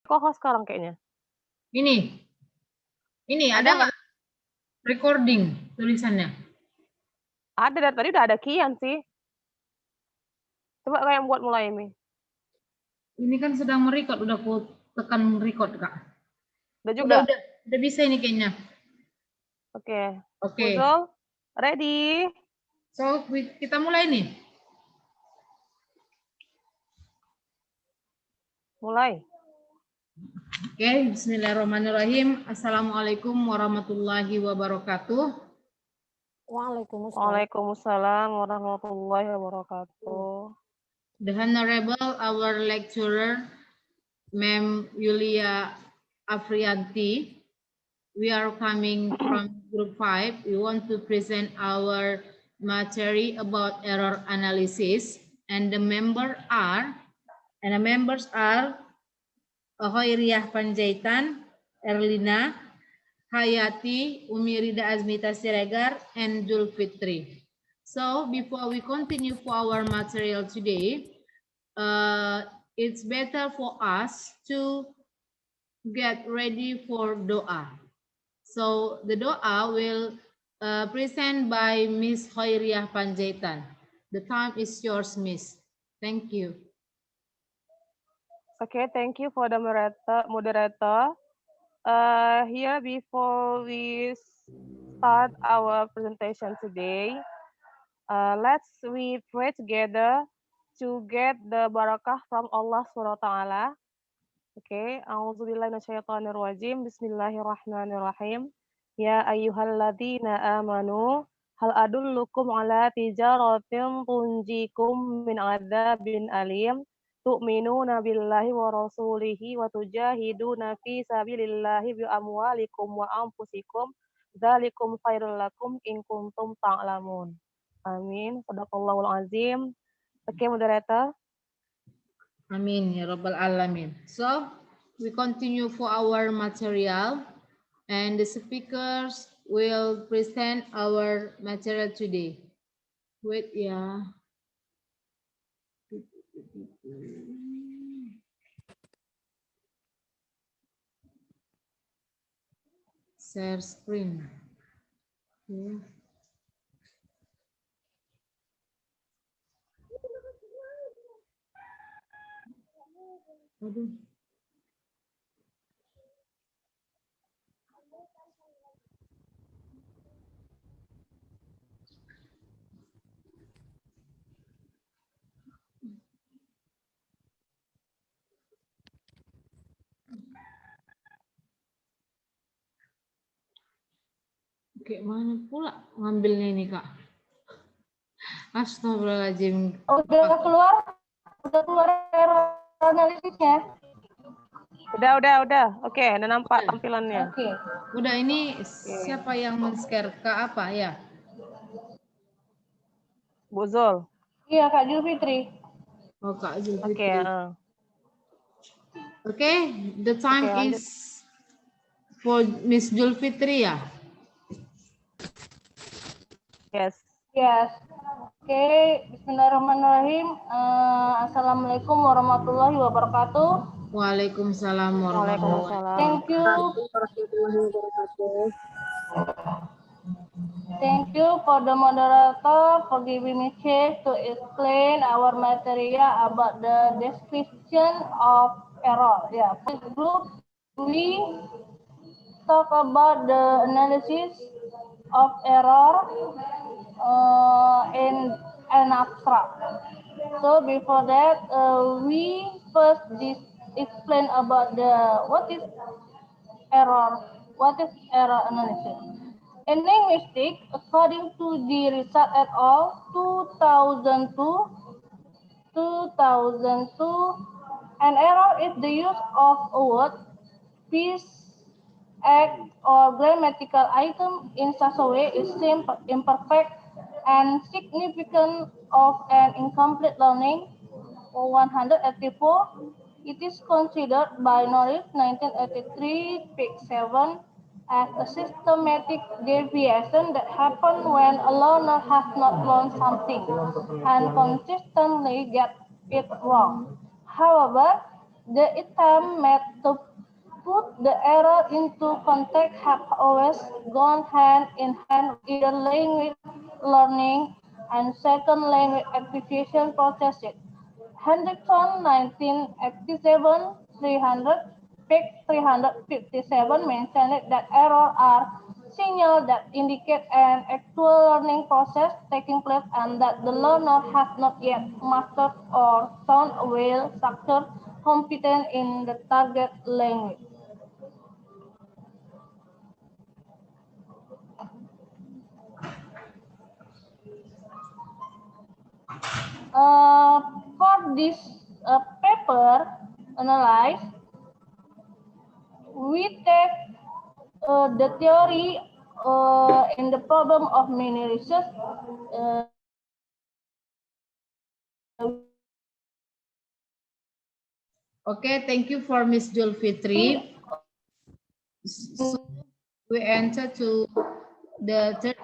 Co-host sekarang kayaknya. Ini ada nggak recording tulisannya? Ada, dari tadi udah ada Kian sih. Coba kayak buat mulai ini. Ini kan sedang merecord, udah aku tekan record Kak. Udah juga? Udah bisa ini kayaknya. Oke. Oke. Uzul, ready? So, kita mulai nih. Mulai. Oke, bismillahirrahmanirrahim. Assalamualaikum warahmatullahi wabarakatuh. Waalaikumsalam warahmatullahi wabarakatuh. The Honorable, our lecturer, Ma'am Yulia Afrianti. We are coming from group 5. We want to present our material about error analysis, and the members are Hoiriah Panjaitan, Erlina, Hayati, Umirida Azmita Siregar, and Julfitri. So before we continue for our material today, it's better for us to get ready for doa. So the doa will present by Miss Hoiriah Panjaitan. The time is yours, Miss. Thank you. Okay, thank you for the moderator. Here, before we start our presentation today, let's we pray together to get the barakah from Allah Subhanahu wa taala. Okay, a'udzubillahi minasyaitonirrajim. Bismillahirrahmanirrahim. Ya ayyuhalladzina amanu hal adullukum ala tijaratin tunjikum min adzabin alim tu'minuna billahi wa rasulihi wa tujahiduna fi sabilillahi bi amwalikum wa anfusikum dzalikum khairul lakum in kuntum ta'lamun. Amin. Shadaqallahul azim. Oke, moderator. Amin ya Rabbal Alamin. So we continue for our material, and the speakers will present our material today. Wait ya. Share screen. Okay. Aduh. Kayak mana pula ngambilnya ini Kak? Astagfirullahaladzim. Udah keluar analisisnya. Udah. Oke, udah nampak tampilannya. Oke. Udah, ini siapa yang men-share Kak apa ya? Bu Zul. Iya, Kak Julfitri. Oh, Kak Julfitri. Oke. Oke, the time is for Miss Julfitri ya? Yes. Oke, bismillahirrahmanirrahim. Assalamualaikum warahmatullahi wabarakatuh. Waalaikumsalam warahmatullahi wabarakatuh. Thank you for the moderator for giving me chance to explain our material about the description of error. Yeah, for this group we talk about the analysis of error in an abstract. So before that, we first explain about what is error analysis. In linguistics, according to the Research et al. 2002, an error is the use of a word, piece, act, or grammatical item in such a way is simple, imperfect, and significant of an incomplete learning. 184. It is considered by Norris 1983, page 7, as a systematic deviation that happens when a learner has not learned something and consistently gets it wrong. However, The attempt made to put the error into context have always gone hand in hand with the language learning and second language acquisition processes. Hendrickson, 1987, 300, page 357 mentioned that errors are signals that indicate an actual learning process taking place and that the learner has not yet mastered or found a well-structured competence in the target language. For this paper analyze, we take the theory in the problem of many research. Okay, thank you for Miss Julfitri. So we enter to the third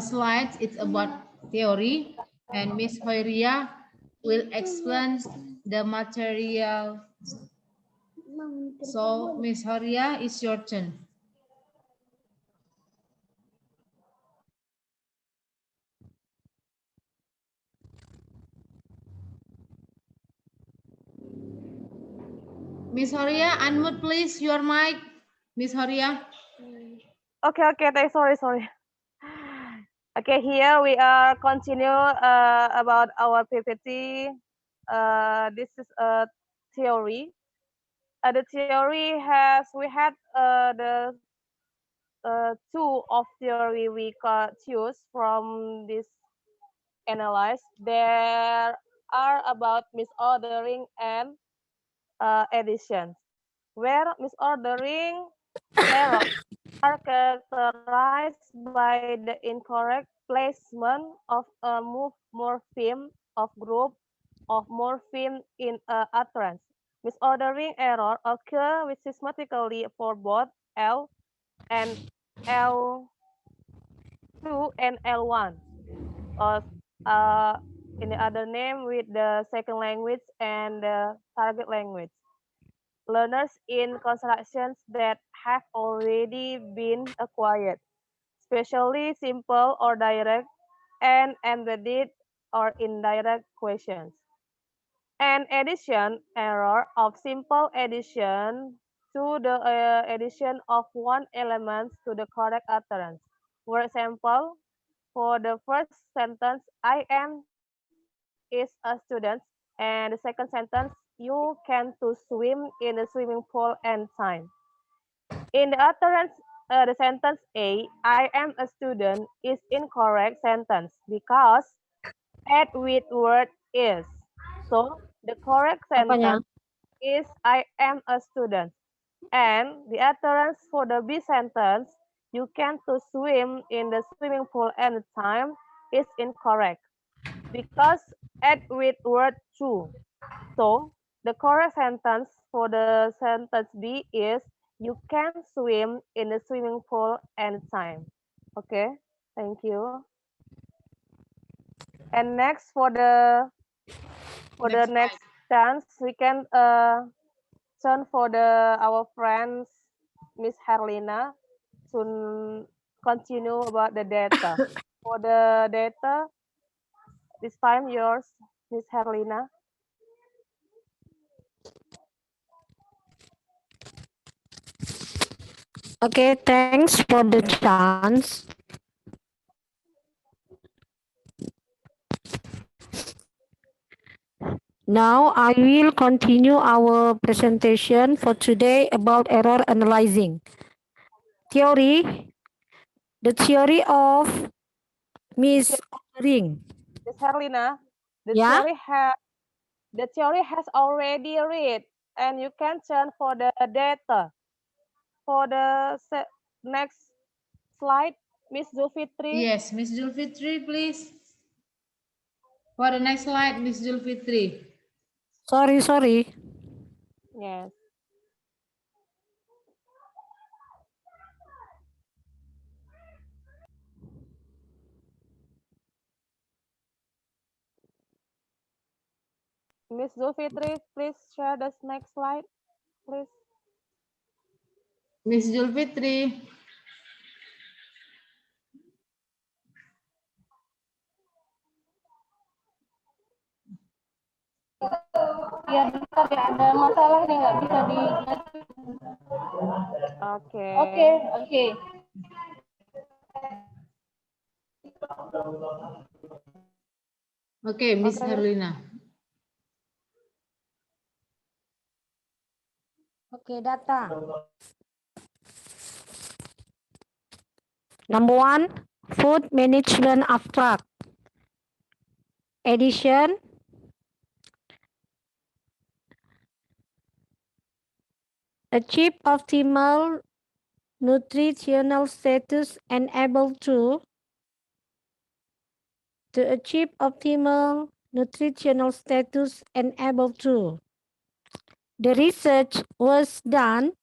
slide. It's about theory, and Miss Hoiria will explain the material. So, Miss Hoiria, it's your turn. Miss Horia, unmute please your mic. Miss Horia. Okay. Sorry. Okay, here we are continue about our PPT. This is a theory. The theory we had the two of theory we choose from this analyze. There are about misordering and additions, where misordering errors are characterized by the incorrect placement of a morpheme of group of morpheme in a utterance. Misordering error occur with systematically for both L and L2 and L1, or in the other name with the second language and the target language. Learners in constructions that have already been acquired, especially simple or direct and embedded or indirect questions. An addition error of simple addition to the addition of one element to the correct utterance. For example, for the first sentence, I am is a student, and the second sentence, you can to swim in the swimming pool and time. In the utterance, the sentence A, I am a student, is incorrect sentence because add with word is. So the correct Apanya? sentence is I am a student. And the utterance for the B sentence, you can to swim in the swimming pool anytime, is incorrect because add with word to. So the correct sentence for the sentence B is you can swim in the swimming pool anytime. Okay, thank you. And next for the next chance, we can turn for our friends Miss Herlina to continue about the data. For the data, this time yours, Miss Herlina. Okay, thanks for the chance. Now I will continue our presentation for today about error analyzing. Theory, the theory of misordering. Miss Herlina, the Yeah? theory has already read, and you can turn for the data. For the next slide, Miss Zulfitri. Yes, Miss Julfitri, please. For the next slide, Miss Julfitri. Sorry. Yes. Miss Zulfitri, please share the next slide, please. Miss Julfitri. Ya, bentar ya, ada masalah nih, nggak bisa di. Oke. Oke. Oke, Miss Oke, Miss. Herlina. Okay, data. Number 1, food management abstract. Edition. Achieve optimal nutritional status enable to achieve optimal nutritional status enable to. The research was done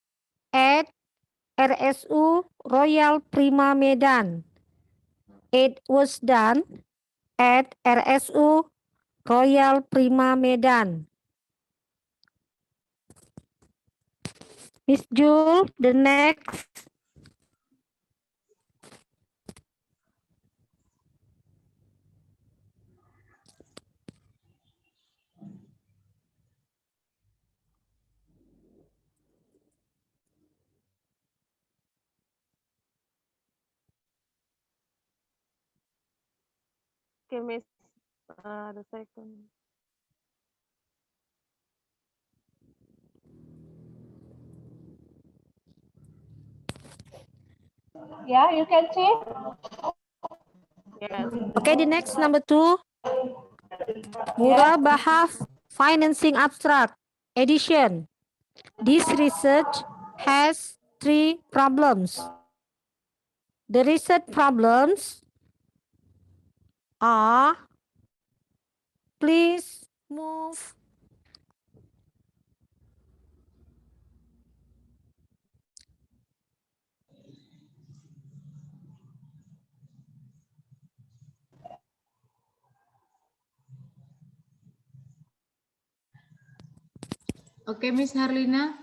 at RSU Royal Prima Medan. It was done at RSU Royal Prima Medan. Miss Jul, the next. Okay, Miss. The second. Yeah, you can see. Yes. Okay, the next number 2. Murabahah Financing Abstract Edition. This research has 3 problems. The research problems are, please move. Oke, Miss Herlina.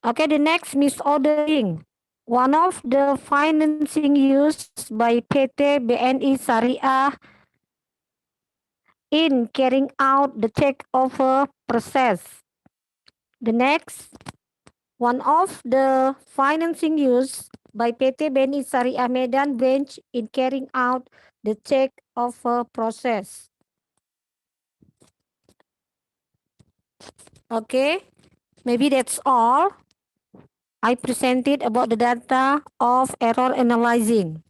Okay, the next misordering. One of the financing used by PT BNI Syariah in carrying out the takeover process. The next, one of the financing used by PT BNI Syariah Medan branch in carrying out the takeover process. Okay, maybe that's all I presented about the data of error analyzing.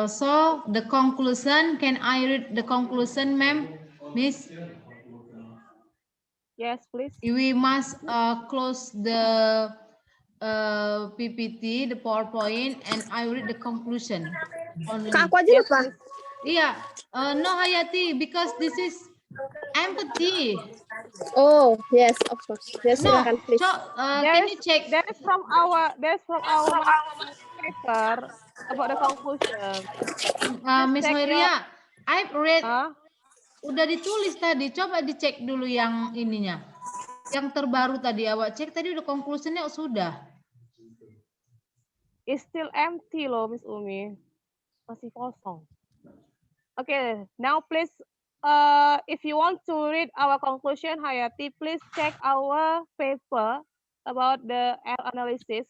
So the conclusion, can I read the conclusion, ma'am? Miss? Yes, please. We must close the PPT, the PowerPoint, and I read the conclusion. Only. Yes, please. Yeah, no Hayati, because this is empathy. Oh, yes, of course. Yes, No, silakan, please. can you check? That is from our paper about the conclusion. Miss Check Hoiria, I've read, Huh? udah ditulis tadi, coba dicek dulu yang ininya. Yang terbaru tadi awak cek, tadi udah conclusionnya sudah. It's still empty loh, Miss Umi. Masih kosong. Okay, now please, if you want to read our conclusion, Hayati, please check our paper about the error analysis.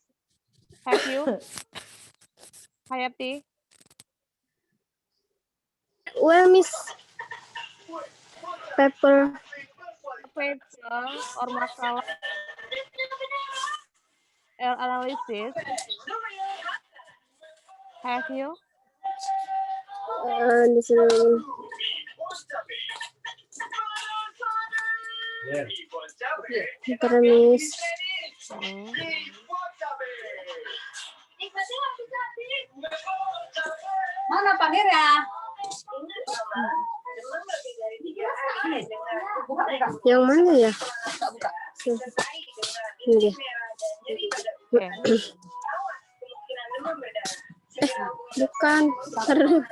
Have you, Hayati? Well, Miss, paper. Paper or makalah error analysis. Have you? This is, bentar, Miss. Mana Pak Hera? Yang mana ya? Ini dia. Oke. Bukan. Aduh.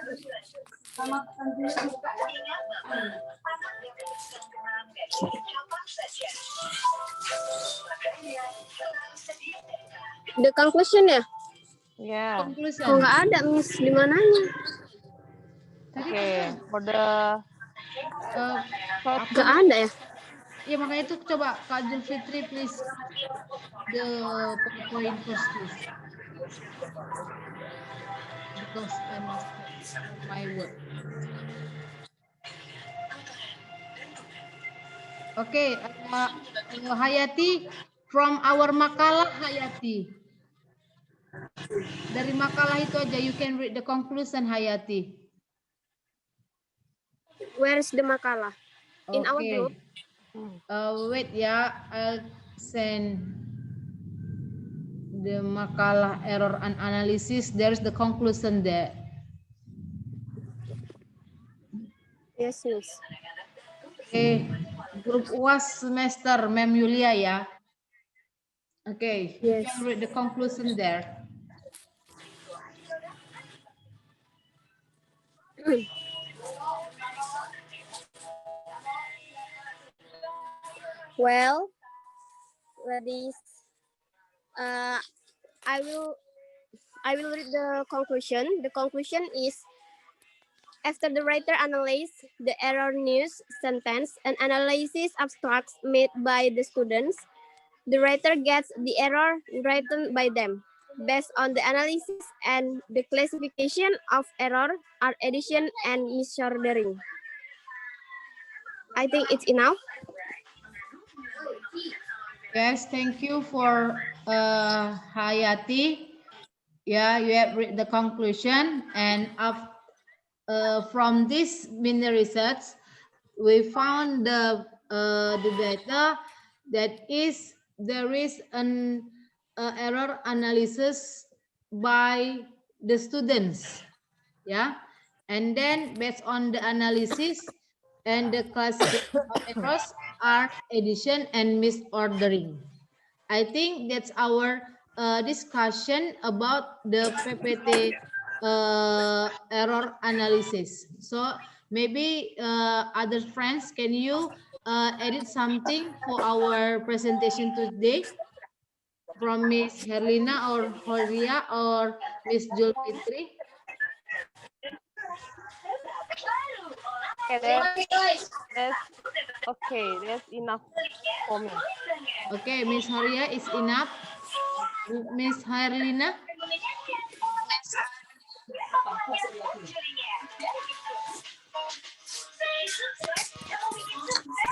The conclusion ya? Ya. Conclusion. Oh, nggak ada, Miss. Di mananya? Oke. For the short Nggak ada ya? Ya makanya itu coba Kak Julfitri please the PowerPoint first please. Because I must my work. Okay, Hayati from our makalah Hayati. Dari makalah itu aja you can read the conclusion Hayati. Where is the makalah? In our Okay. group. Wait ya, I'll send the makalah error and analysis. There's the conclusion there. Yes, Miss. Okay, grup UAS semester Mem Yulia ya. Okay, you Yes. can read the conclusion there. Well, ladies, I will read the conclusion. The conclusion is, after the writer analyzes the erroneous sentence and analysis abstracts made by the students, the writer gets the error written by them. Based on the analysis and the classification of error are addition and misordering. I think it's enough. Yes, thank you for Hayati. Yeah, you have read the conclusion, and from this mini research, we found the data that there is an error analysis by the students, yeah, and then based on the analysis and the classification of errors are addition and misordering. I think that's our discussion about the PPT error analysis. So maybe other friends, can you edit something for our presentation today from Miss Herlina or Horia or Miss Julfitri? That's enough for me. Okay, Miss Horia is enough. Miss Herlina?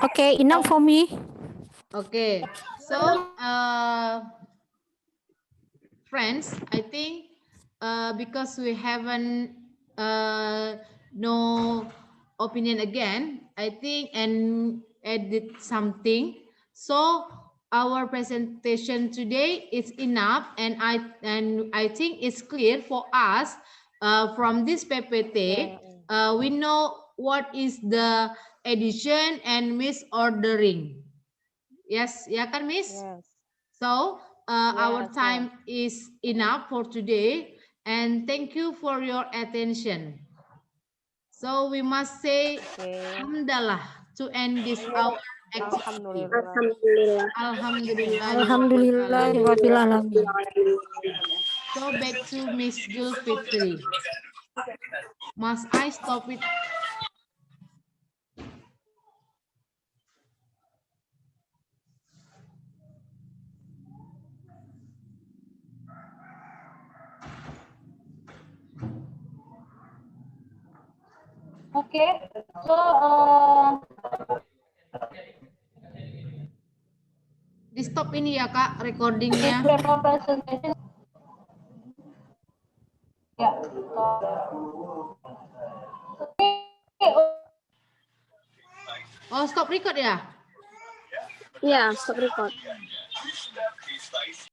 Okay, enough for me. Okay, so friends, I think because we haven't no opinion again, I think, and edit something. So our presentation today is enough, and I think it's clear for us from this PPT. We know what is the addition and misordering. Yes, ya kan, Miss? Yes. So our Yes, time is enough for today, and thank you for your attention. So we must say Alhamdulillah to end this our activity. Alhamdulillah. Alhamdulillah. Alhamdulillahirabbil alamin. So back to Miss Julfitri. Must I stop it? Okay, so Di stop ini ya Kak this recordingnya. paper presentation. Yeah. Oh stop record ya? Yeah, stop record.